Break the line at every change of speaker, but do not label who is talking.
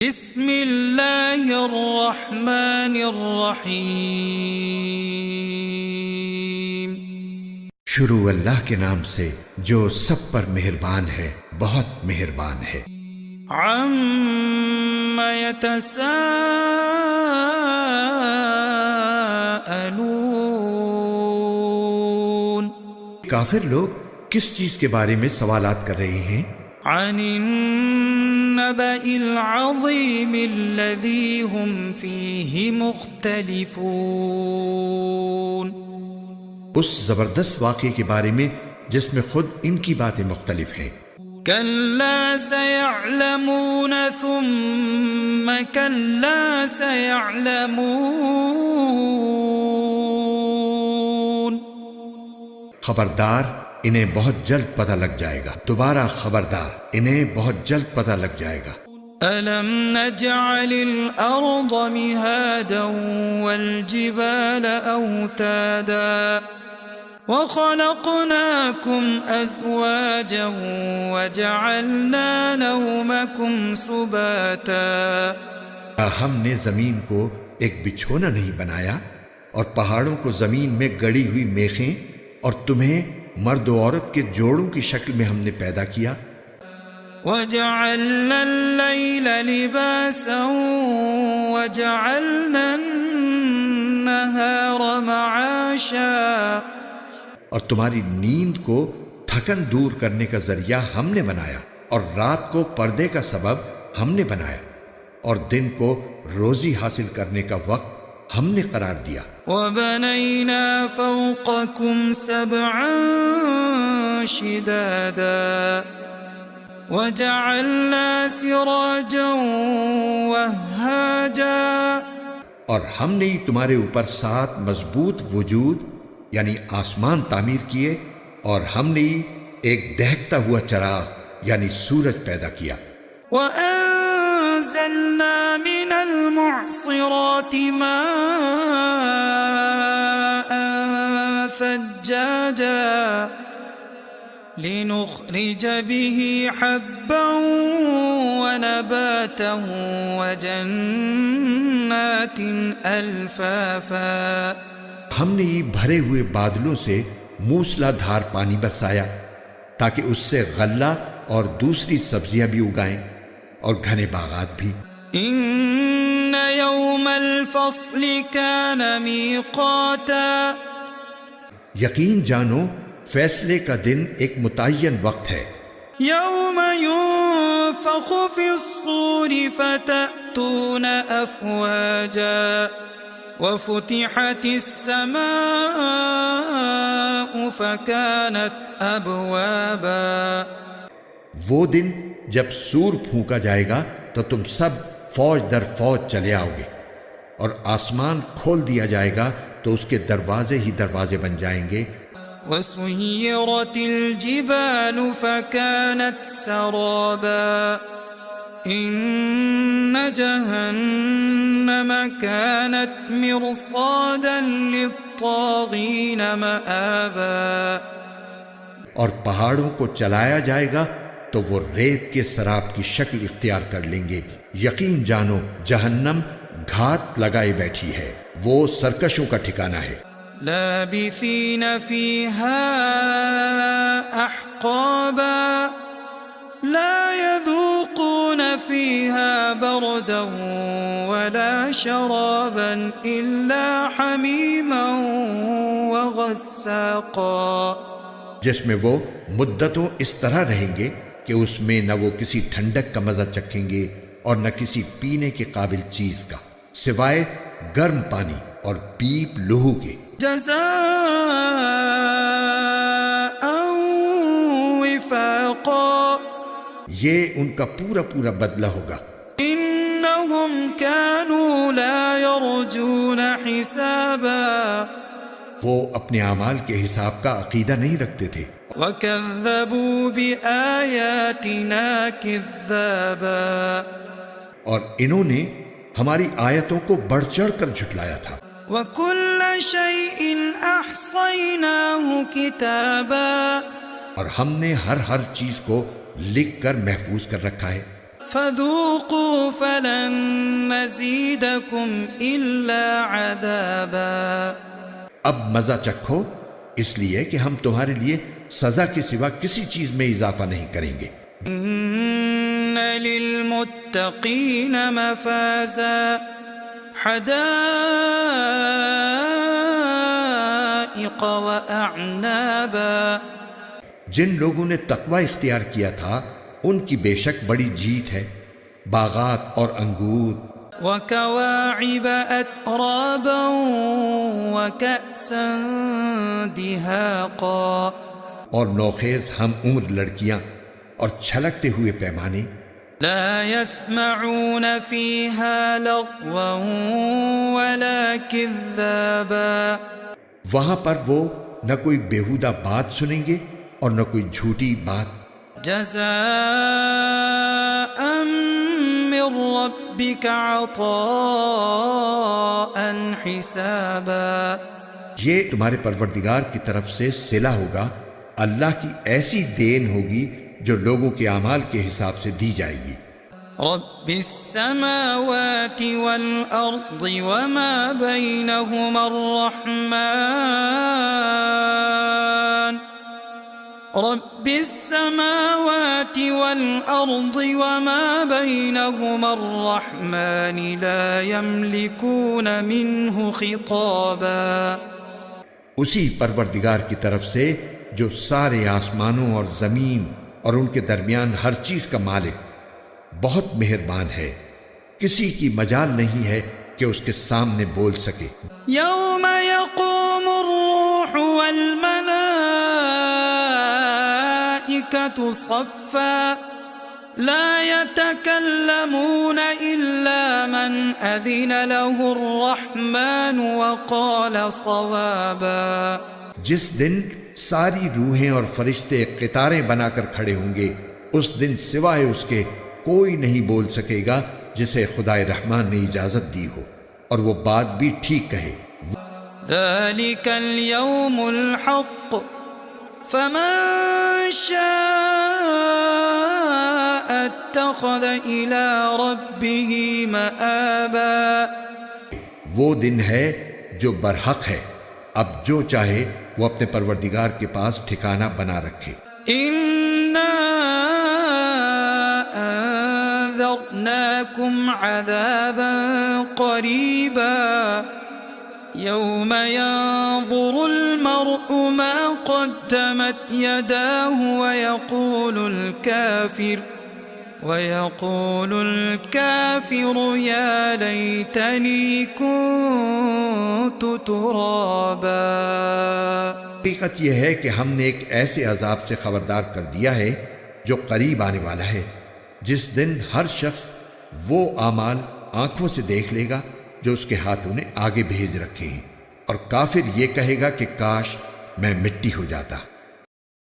بسم اللہ الرحمن الرحیم۔
شروع اللہ کے نام سے جو سب پر مہربان ہے، بہت مہربان ہے۔
عم یتساءلون،
کافر لوگ کس چیز کے بارے میں سوالات کر رہے ہیں؟
عن النبأ العظیم الذی هم فیہ مختلفون،
اس زبردست واقعے کے بارے میں جس میں خود ان کی باتیں مختلف ہیں۔
کلا سیعلمون ثم کلا سیعلمون،
خبردار انہیں بہت جلد پتہ لگ جائے گا، دوبارہ خبردار انہیں بہت جلد پتہ لگ جائے گا۔
أَلَمْ نَجْعَلِ الْأَرْضَ مِهَادًا وَالْجِبَالَ أَوْتَادًا وَخَلَقْنَاكُمْ أَزْوَاجًا وَجَعَلْنَا نَوْمَكُمْ سُبَاتًا،
ہم نے زمین کو ایک بچھونا نہیں بنایا اور پہاڑوں کو زمین میں گڑی ہوئی میخیں، اور تمہیں مرد و عورت کے جوڑوں کی شکل میں ہم نے پیدا کیا۔
وَجَعَلْنَا اللَّيْلَ لِبَاسًا وَجَعَلْنَا النَّهَارَ مَعَاشًا،
اور تمہاری نیند کو تھکن دور کرنے کا ذریعہ ہم نے بنایا، اور رات کو پردے کا سبب ہم نے بنایا، اور دن کو روزی حاصل کرنے کا وقت ہم نے قرار دیا۔
وَبَنَيْنَا فَوْقَكُمْ سَبْعًا شِدَادًا وَجَعَلْنَا سِرَاجًا وَهَّاجًا، اور
ہم نے تمہارے اوپر 7 مضبوط وجود یعنی آسمان تعمیر کیے، اور ہم نے ایک دہکتا ہوا چراغ یعنی سورج پیدا کیا۔
وَأَنزَلْنَا مِنَ الْمُعْصِرَاتِ مَاءً ثَجَّاجًا لِنُخْرِجَ بِهِ حَبًّا وَنَبَاتًا وَجَنَّاتٍ أَلْفَافًا،
ہم نے بھرے ہوئے بادلوں سے موسلا دھار پانی برسایا تاکہ اس سے غلہ اور دوسری سبزیاں بھی اگائیں اور گھنے باغات بھی۔
إِنَّ يَوْمَ الْفَصْلِ كَانَ مِيقَاتًا،
یقین جانو فیصلے کا دن ایک متعین وقت ہے۔
يَوْمَ يُنفَخُ فِي الصُّورِ فَتَأْتُونَ أَفْوَاجًا وَفُتِحَتِ السَّمَاءُ فَكَانَتْ أَبْوَابًا،
وہ دن جب سور پھونکا جائے گا تو تم سب فوج در فوج چلے آؤ گے، اور آسمان کھول دیا جائے گا تو اس کے دروازے ہی دروازے بن جائیں گے۔
وَسُيِّرَتِ الْجِبَالُ فَكَانَتْ سَرَابًا، إِنَّ جَهَنَّمَ كَانَتْ مِرْصَادًا لِلطَّاغِينَ مَآبًا،
اور پہاڑوں کو چلایا جائے گا تو وہ ریت کے سراب کی شکل اختیار کر لیں گے۔ یقین جانو جہنم گھات لگائے بیٹھی ہے، وہ سرکشوں کا ٹھکانہ ہے۔
لابثین فیہا احقابا لا يذوقون فیہا بردا ولا شرابا الا حمیما وغساقا،
جس میں وہ مدتوں اس طرح رہیں گے کہ اس میں نہ وہ کسی ٹھنڈک کا مزہ چکھیں گے اور نہ کسی پینے کے قابل چیز کا سوائے گرم پانی اور پیپ لہو کے۔
جزاء وفاقا،
یہ ان کا پورا پورا بدلہ ہوگا۔
انہم كانوا لا يرجون حسابا،
وہ اپنے اعمال کے حساب کا عقیدہ نہیں رکھتے تھے،
وَكَذَّبُوا بِآيَاتِنَا كِذَّابًا،
اور انہوں نے ہماری آیتوں کو بڑھ چڑھ کر جھٹلایا تھا۔
وَكُلَّ شَيْءٍ أَحْصَيْنَاهُ كِتَابًا،
اور ہم نے ہر چیز کو لکھ کر محفوظ کر رکھا ہے۔
فذوقوا فلن نزيدكم إلا عذابا.
اب مزہ چکھو، اس لیے کہ ہم تمہارے لیے سزا کے سوا کسی چیز میں اضافہ نہیں کریں گے.
إن للمتقين مفازا حدائق وأعنابا.
جن لوگوں نے تقوی اختیار کیا تھا ان کی بے شک بڑی جیت ہے، باغات اور انگور،
وكواعب أترابا وكأسا دهاقا.
اور نوخیز ہم عمر لڑکیاں اور چھلکتے ہوئے پیمانے.
لا يسمعون فيها لغوا ولا كذابا.
وہاں پر وہ نہ کوئی بیہودہ بات سنیں گے اور نہ کوئی جھوٹی بات.
جزاء من ربك عطاء حسابا.
یہ تمہارے پروردگار کی طرف سے صلہ ہوگا، اللہ کی ایسی دین ہوگی جو لوگوں کے اعمال کے حساب سے دی جائے گی.
رب السماوات والأرض وما بينهما الرحمن. رب السماوات والأرض وما بينهما الرحمن لا يملكون منه خطابا.
اسی پروردگار کی طرف سے جو سارے آسمانوں اور زمین اور ان کے درمیان ہر چیز کا مالک، بہت مہربان ہے، کسی کی مجال نہیں ہے کہ اس کے سامنے بول سکے.
يوم يقوم الروح والملائكة صفا لا يتكلمون إلا من أذن له الرحمن وقال صوابا.
جس دن ساری روحیں اور فرشتے قطاریں بنا کر کھڑے ہوں گے، اس دن سوائے اس کے کوئی نہیں بول سکے گا جسے خدائے رحمان نے اجازت دی ہو اور وہ بات بھی ٹھیک کہے.
ذلك اليوم الحق فمن شاء اتخذ إلى ربه مآبا.
وہ دن ہے جو برحق ہے، اب جو چاہے وہ اپنے پروردگار کے پاس ٹھکانہ بنا رکھے.
إنا أنذرناكم عذابا قريبا يوم ينظر المرء ما قدمت يداه ويقول الكافر يا ليتني كنت ترابا.
حقیقت یہ ہے کہ ہم نے ایک ایسے عذاب سے خبردار کر دیا ہے جو قریب آنے والا ہے، جس دن ہر شخص وہ اعمال آنکھوں سے دیکھ لے گا جو اس کے ہاتھوں نے آگے بھیج رکھے ہیں، اور کافر یہ کہے گا کہ کاش میں مٹی ہو جاتا.